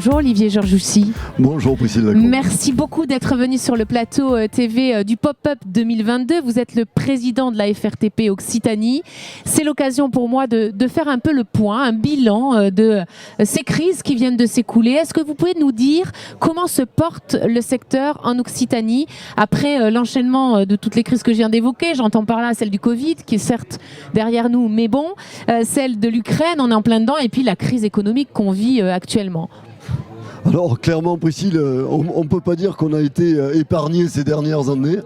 Bonjour Olivier Georgioussy. Bonjour Priscille Lacombe. Merci beaucoup d'être venu sur le plateau TV du Pop-Up 2022. Vous êtes le président de la FRTP Occitanie. C'est l'occasion pour moi de faire un peu le point, un bilan de ces crises qui viennent de s'écouler. Est-ce que vous pouvez nous dire comment se porte le secteur en Occitanie après l'enchaînement de toutes les crises que je viens d'évoquer? J'entends par là celle du Covid qui est certes derrière nous, mais bon, celle de l'Ukraine, on est en plein dedans, et puis la crise économique qu'on vit actuellement. Alors clairement Priscille, on ne peut pas dire qu'on a été épargné ces dernières années.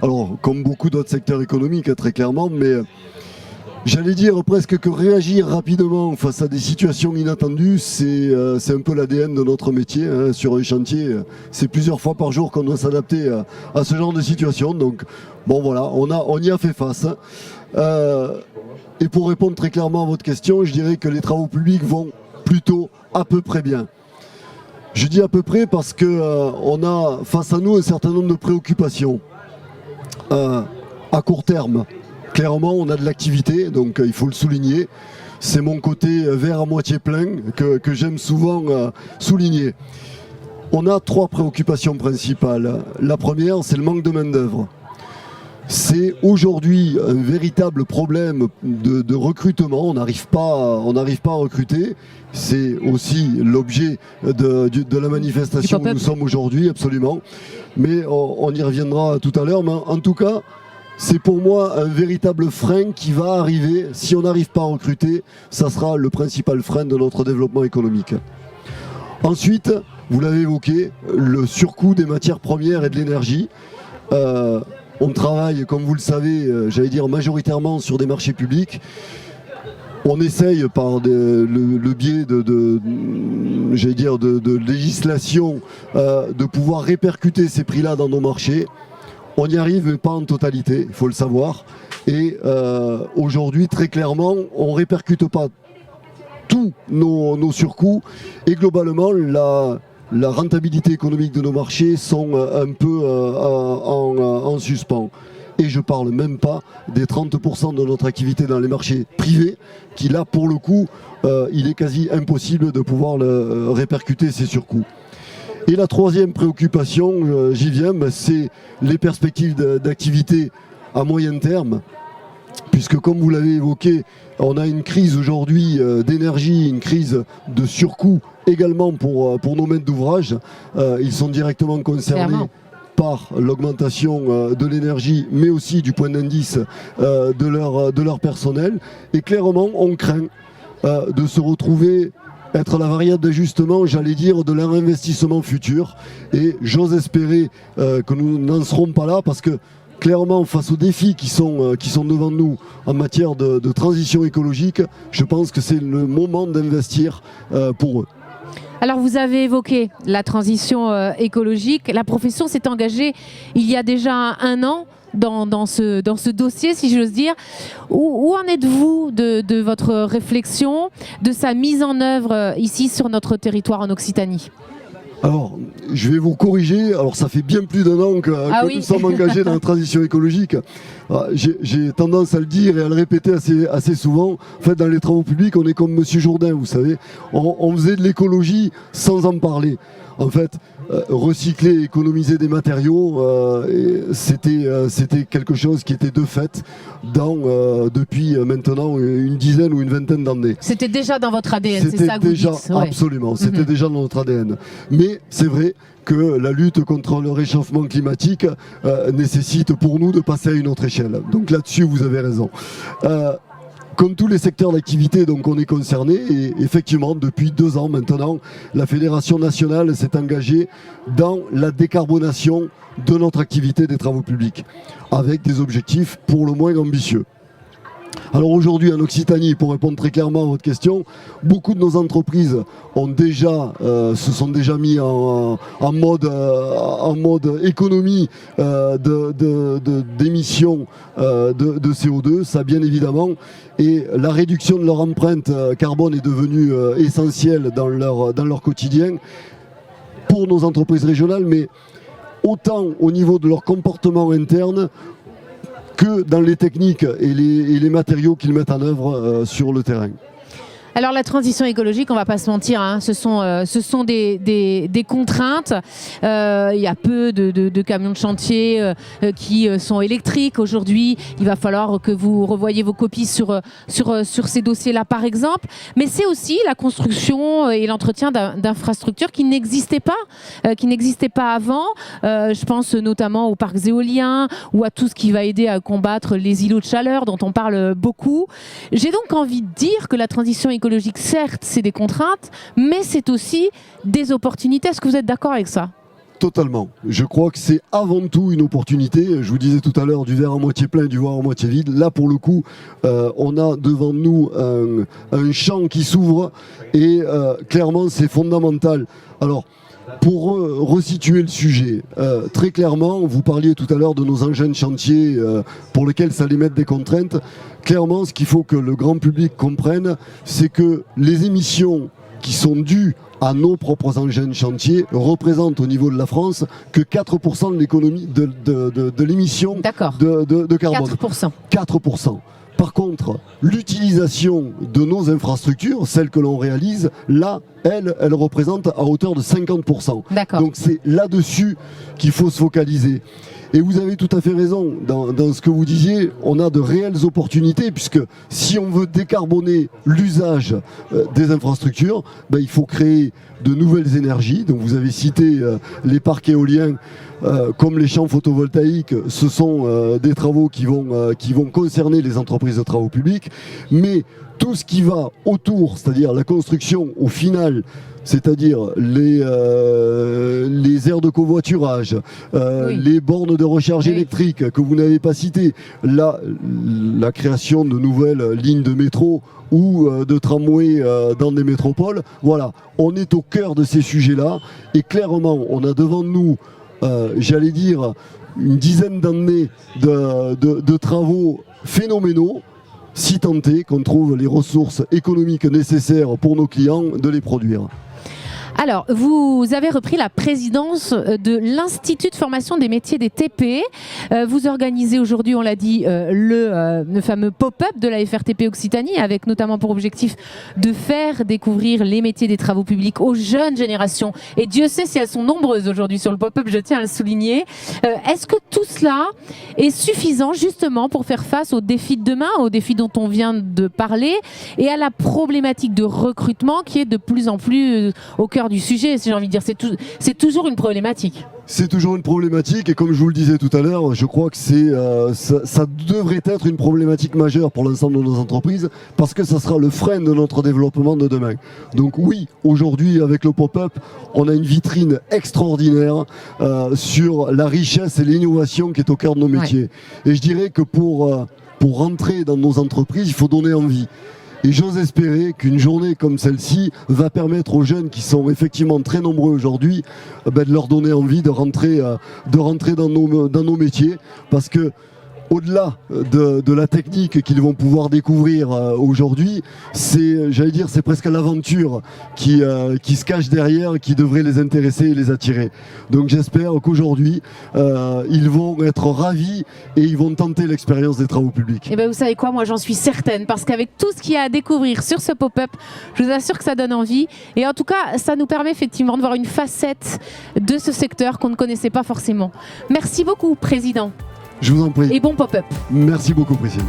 Alors comme beaucoup d'autres secteurs économiques très clairement, mais j'allais dire presque que réagir rapidement face à des situations inattendues, c'est un peu l'ADN de notre métier. Sur un chantier, c'est plusieurs fois par jour qu'on doit s'adapter à ce genre de situation. Donc bon voilà, on y a fait face. Et pour répondre très clairement à votre question, je dirais que les travaux publics vont plutôt à peu près bien. Je dis à peu près parce qu'on a face à nous un certain nombre de préoccupations. À court terme, clairement, on a de l'activité, donc il faut le souligner. C'est mon côté verre à moitié plein que j'aime souvent souligner. On a trois préoccupations principales. La première, c'est le manque de main-d'œuvre. C'est aujourd'hui un véritable problème de recrutement. On n'arrive pas à recruter. C'est aussi l'objet de la manifestation où nous sommes aujourd'hui, absolument. Mais on y reviendra tout à l'heure. Mais en tout cas, c'est pour moi un véritable frein qui va arriver. Si on n'arrive pas à recruter, ça sera le principal frein de notre développement économique. Ensuite, vous l'avez évoqué, le surcoût des matières premières et de l'énergie. On travaille, comme vous le savez, j'allais dire majoritairement sur des marchés publics. On essaye par le biais de législation de pouvoir répercuter ces prix-là dans nos marchés. On y arrive, mais pas en totalité, il faut le savoir. Et aujourd'hui, très clairement, on ne répercute pas tous nos surcoûts. Et globalement, la rentabilité économique de nos marchés sont un peu en suspens. Et je ne parle même pas des 30% de notre activité dans les marchés privés, qui là, pour le coup, il est quasi impossible de pouvoir répercuter ces surcoûts. Et la troisième préoccupation, j'y viens, c'est les perspectives d'activité à moyen terme. Puisque comme vous l'avez évoqué, on a une crise aujourd'hui d'énergie, une crise de surcoût également pour nos maîtres d'ouvrage. Ils sont directement concernés. Clairement. Par l'augmentation de l'énergie, mais aussi du point d'indice de leur personnel. Et clairement, on craint de se retrouver être la variable d'ajustement, j'allais dire, de leur investissement futur. Et j'ose espérer que nous n'en serons pas là, parce que clairement, face aux défis qui sont devant nous en matière de transition écologique, je pense que c'est le moment d'investir pour eux. Alors vous avez évoqué la transition écologique. La profession s'est engagée il y a déjà un an dans ce dossier, si j'ose dire. Où en êtes-vous de votre réflexion, de sa mise en œuvre ici sur notre territoire en Occitanie ? Alors, je vais vous corriger. Alors, ça fait bien plus d'un an que nous sommes engagés dans la transition écologique. J'ai tendance à le dire et à le répéter assez souvent. En fait, dans les travaux publics, on est comme Monsieur Jourdain, vous savez. On faisait de l'écologie sans en parler. En fait, recycler, économiser des matériaux, c'était quelque chose qui était de fait depuis maintenant une dizaine ou une vingtaine d'années. C'était déjà dans votre ADN, c'est ça que vous dites. Absolument, c'était déjà dans notre ADN. Mais c'est vrai que la lutte contre le réchauffement climatique nécessite pour nous de passer à une autre échelle. Donc là-dessus, vous avez raison. Comme tous les secteurs d'activité, donc on est concerné, et effectivement depuis 2 ans maintenant, la Fédération nationale s'est engagée dans la décarbonation de notre activité des travaux publics, avec des objectifs pour le moins ambitieux. Alors aujourd'hui en Occitanie, pour répondre très clairement à votre question, beaucoup de nos entreprises se sont déjà mis en mode économie d'émissions de CO2, ça bien évidemment, et la réduction de leur empreinte carbone est devenue essentielle dans leur quotidien pour nos entreprises régionales, mais autant au niveau de leur comportement interne que dans les techniques et les matériaux qu'ils mettent en œuvre sur le terrain. Alors la transition écologique, on va pas se mentir, hein, ce sont des contraintes. Il y a peu de camions de chantier qui sont électriques aujourd'hui. Il va falloir que vous revoyiez vos copies sur ces dossiers-là, par exemple. Mais c'est aussi la construction et l'entretien d'infrastructures qui n'existaient pas avant. Je pense notamment aux parcs éoliens ou à tout ce qui va aider à combattre les îlots de chaleur dont on parle beaucoup. J'ai donc envie de dire que la transition écologique, certes, c'est des contraintes, mais c'est aussi des opportunités. Est-ce que vous êtes d'accord avec ça ? Totalement. Je crois que c'est avant tout une opportunité. Je vous disais tout à l'heure du verre à moitié plein et du verre à moitié vide. Là, pour le coup, on a devant nous un champ qui s'ouvre et clairement, c'est fondamental. Alors, pour resituer le sujet, très clairement, vous parliez tout à l'heure de nos engins de chantier pour lesquels ça allait mettre des contraintes. Clairement, ce qu'il faut que le grand public comprenne, c'est que les émissions qui sont dues à nos propres engins de chantier représentent au niveau de la France que 4% de l'économie de l'émission de carbone. 4%. 4%. Par contre, l'utilisation de nos infrastructures, celles que l'on réalise, là, elle représente à hauteur de 50%. D'accord. Donc c'est là-dessus qu'il faut se focaliser. Et vous avez tout à fait raison dans ce que vous disiez, on a de réelles opportunités puisque si on veut décarboner l'usage des infrastructures, il faut créer de nouvelles énergies. Donc vous avez cité les parcs éoliens comme les champs photovoltaïques, ce sont des travaux qui vont concerner les entreprises de travaux publics, mais tout ce qui va autour, c'est-à-dire la construction au final, c'est-à-dire les aires de covoiturage, les bornes de recharge électrique que vous n'avez pas citées, la création de nouvelles lignes de métro ou de tramway dans des métropoles. Voilà, on est au cœur de ces sujets-là et clairement, on a devant nous, j'allais dire, une dizaine d'années de travaux phénoménaux, si tant est qu'on trouve les ressources économiques nécessaires pour nos clients de les produire. Alors, vous avez repris la présidence de l'Institut de formation des métiers des TP. Vous organisez aujourd'hui, on l'a dit, le fameux pop-up de la FRTP Occitanie, avec notamment pour objectif de faire découvrir les métiers des travaux publics aux jeunes générations. Et Dieu sait si elles sont nombreuses aujourd'hui sur le pop-up, je tiens à le souligner. Est-ce que tout cela est suffisant justement pour faire face aux défis de demain, aux défis dont on vient de parler, et à la problématique de recrutement qui est de plus en plus au cœur du sujet, si j'ai envie de dire, c'est toujours une problématique. C'est toujours une problématique et comme je vous le disais tout à l'heure, je crois que ça devrait être une problématique majeure pour l'ensemble de nos entreprises parce que ça sera le frein de notre développement de demain. Donc oui, aujourd'hui avec le pop-up, on a une vitrine extraordinaire sur la richesse et l'innovation qui est au cœur de nos métiers. Ouais. Et je dirais que pour rentrer dans nos entreprises, il faut donner envie. Et j'ose espérer qu'une journée comme celle-ci va permettre aux jeunes qui sont effectivement très nombreux aujourd'hui de leur donner envie de rentrer dans nos métiers parce que au-delà de la technique qu'ils vont pouvoir découvrir aujourd'hui, c'est presque l'aventure qui se cache derrière, qui devrait les intéresser et les attirer. Donc j'espère qu'aujourd'hui, ils vont être ravis et ils vont tenter l'expérience des travaux publics. Et bien vous savez quoi, moi j'en suis certaine, parce qu'avec tout ce qu'il y a à découvrir sur ce pop-up, je vous assure que ça donne envie. Et en tout cas, ça nous permet effectivement de voir une facette de ce secteur qu'on ne connaissait pas forcément. Merci beaucoup, Président. Je vous en prie. Et bon pop-up. Merci beaucoup, Priscille.